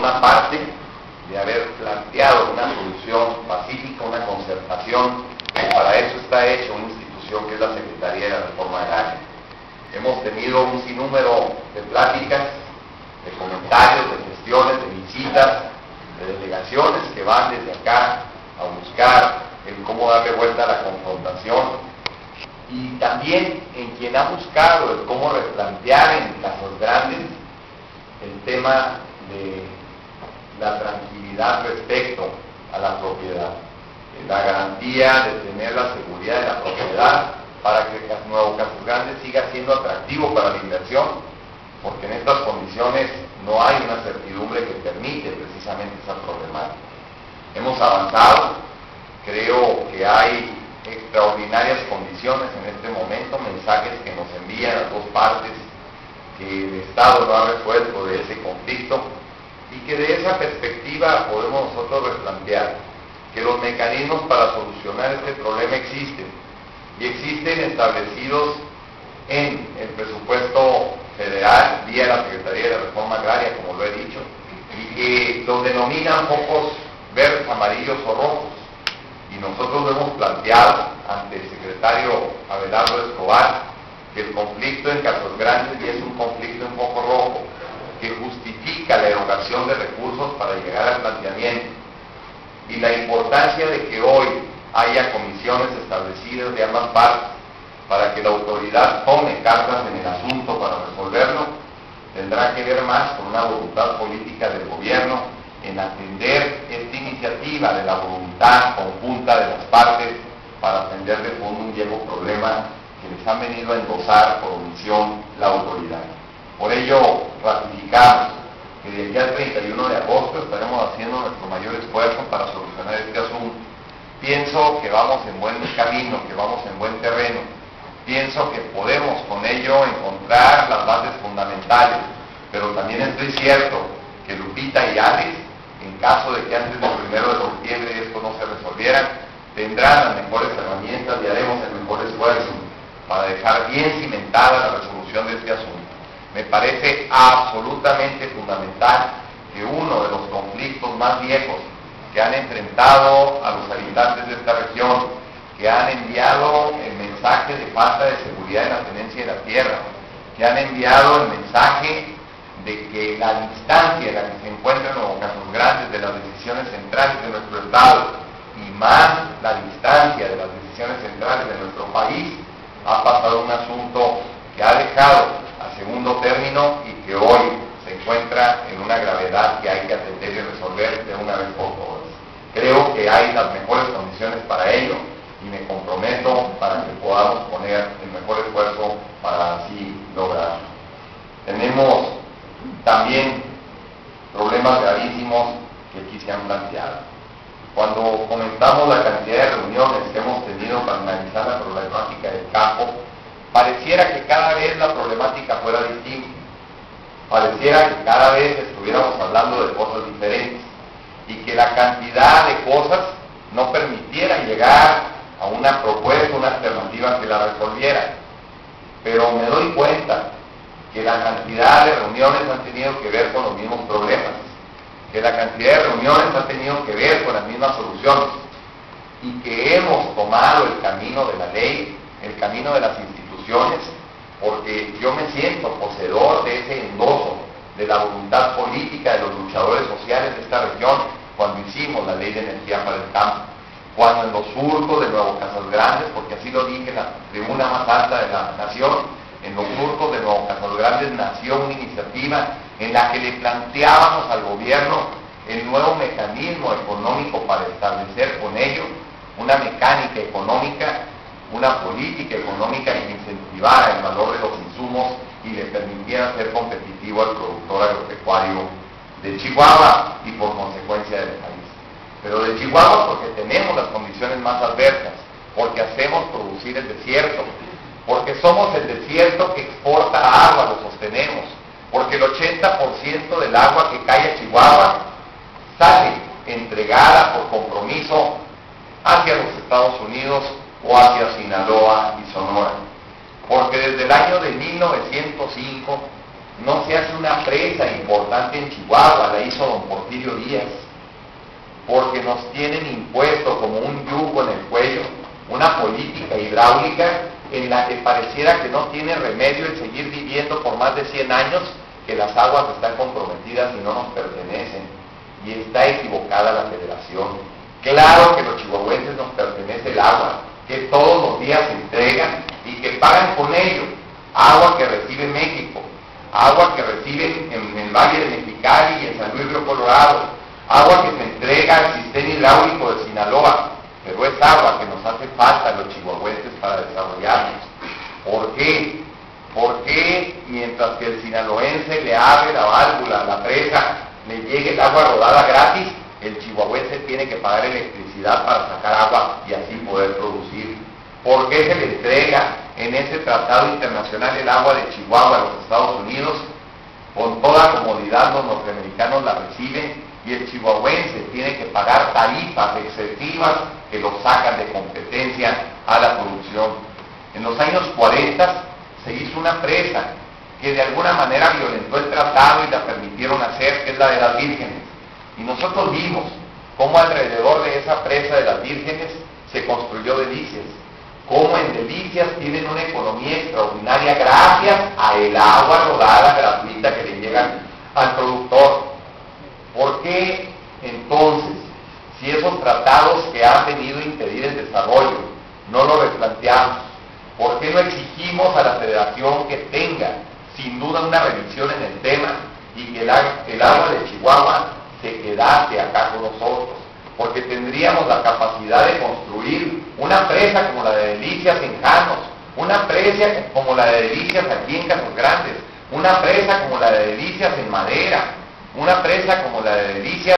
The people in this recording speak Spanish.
una parte, de haber planteado una solución pacífica, una concertación, que para eso está hecha una institución que es la Secretaría de la Reforma Agraria. Hemos tenido un sinnúmero de pláticas, de comentarios, de gestiones, de visitas, de delegaciones que van desde acá a buscar el cómo darle vuelta a la confrontación, y también en quien ha buscado el cómo replantear en casos grandes el tema de la tranquilidad respecto a la propiedad, la garantía de tener la seguridad de la propiedad para que el nuevo Casas Grandes siga siendo atractivo para la inversión, porque en estas condiciones no hay una certidumbre que permite precisamente esa problemática. Hemos avanzado, creo que hay extraordinarias condiciones en este momento, mensajes que nos envían las dos partes que el Estado no ha resuelto de ese conflicto, y que de esa perspectiva podemos nosotros replantear que los mecanismos para solucionar este problema existen, y existen establecidos en el presupuesto federal vía la Secretaría de la Reforma Agraria, como lo he dicho, y que los denominan focos verdes, amarillos o rojos. Y nosotros lo hemos planteado ante el secretario Abelardo Escobar, que el conflicto en Casas Grandes ya es un conflicto en foco rojo, que justifica la erogación de recursos para llegar al planteamiento, y la importancia de que hoy haya comisiones establecidas de ambas partes para que la autoridad tome cartas en el asunto para resolverlo, tendrá que ver más con una voluntad política del gobierno en atender esta iniciativa de la voluntad conjunta de las partes para atender de fondo un viejo problema que les han venido a endosar por omisión la autoridad. Por ello, ratificamos que de aquí al 31 de agosto estaremos haciendo nuestro mayor esfuerzo para solucionar este asunto. Pienso que vamos en buen camino, que vamos en buen terreno. Pienso que podemos con ello encontrar las bases fundamentales, pero también estoy cierto que Lupita y Alex, en caso de que antes del 1 de septiembre esto no se resolviera, tendrán las mejores herramientas y haremos el mejor esfuerzo para dejar bien cimentada la resolución de este asunto. Me parece absolutamente fundamental que uno de los conflictos más viejos que han enfrentado a los habitantes de esta región, que han enviado el mensaje de falta de seguridad en la tenencia de la tierra, que han enviado el mensaje de que la distancia en la que se encuentran Nuevo Casas Grandes de las decisiones centrales de nuestro Estado, y más la distancia de las decisiones centrales de nuestro país, ha pasado un asunto que ha dejado a segundo término y que hoy se encuentra en una gravedad que hay que atender y resolver de una vez por todas. Creo que hay las mejores condiciones para ello, y me comprometo para que podamos poner el mejor esfuerzo para así lograrlo. Tenemos también problemas gravísimos que aquí se han planteado. Cuando comentamos la cantidad de reuniones que hemos tenido para analizar la problemática del campo, pareciera que cada vez la problemática fuera distinta, pareciera que cada vez estuviéramos hablando de cosas diferentes, y que la cantidad de cosas no permitiera llegar a una propuesta, una alternativa que la resolviera. Pero me doy cuenta que la cantidad de reuniones han tenido que ver con los mismos problemas, que la cantidad de reuniones ha tenido que ver con las mismas soluciones, y que hemos tomado el camino de la ley, el camino de las instituciones, porque yo me siento poseedor de ese endoso de la voluntad política de los luchadores sociales de esta región cuando hicimos la ley de energía para el campo, cuando en los surcos de Nuevo Casas Grandes, porque así lo dije en la tribuna más alta de la nación, en los surcos de Nuevo Casas Grandes nació una iniciativa en la que le planteábamos al gobierno el nuevo mecanismo económico para establecer con ello una mecánica económica, una política económica que incentivara el valor de los insumos y le permitiera ser competitivo al productor agropecuario de Chihuahua y por consecuencia del país. Pero de Chihuahua porque tenemos las condiciones más adversas, porque hacemos producir el desierto, porque somos el desierto que exporta agua, lo sostenemos, porque el 80% del agua que cae a Chihuahua sale entregada por compromiso hacia los Estados Unidos o hacia Sinaloa y Sonora, porque desde el año de 1905 no se hace una presa importante en Chihuahua, la hizo don Porfirio Porfirio Díaz, porque nos tienen impuesto como un yugo en el cuello una política hidráulica en la que pareciera que no tiene remedio el seguir viviendo por más de 100 años, que las aguas están comprometidas y no nos pertenecen, y está equivocada la federación. Claro que los chihuahuenses nos pertenece el agua, que todos los días se entregan y que pagan con ello. Agua que recibe México, agua que reciben en el Valle de Mexicali y en San Luis Río Colorado, agua que se entrega al sistema hidráulico de Sinaloa, pero es agua que nos hace falta a los chihuahuenses para desarrollarnos. ¿Por qué? ¿Por qué mientras que el sinaloense le abre la válvula a la presa, le llegue el agua rodada gratis, el chihuahuense tiene que pagar electricidad para sacar agua y así poder producir? ¿Por qué se le entrega en ese tratado internacional el agua de Chihuahua a los Estados Unidos? Con toda comodidad los norteamericanos la reciben y el chihuahuense tiene que pagar tarifas excesivas que lo sacan de competencia a la producción. En los años 40 se hizo una presa que de alguna manera violentó el tratado y la permitieron hacer, que es la de las Vírgenes. Y nosotros vimos cómo alrededor de esa presa de las Vírgenes se construyó Delicias, cómo en Delicias tienen una economía extraordinaria gracias a el agua rodada gratuita que le llegan al productor. ¿Por qué entonces, si esos tratados que han venido a impedir el desarrollo, no lo replanteamos? ¿Por qué no exigimos a la federación que tenga, sin duda, una revisión en el tema y que el agua de Chihuahua se quedase acá con nosotros? Porque tendríamos la capacidad de construir una presa como la de Delicias en Janos, una presa como la de Delicias aquí en Casas Grandes, una presa como la de Delicias en Madera, una presa como la de Delicias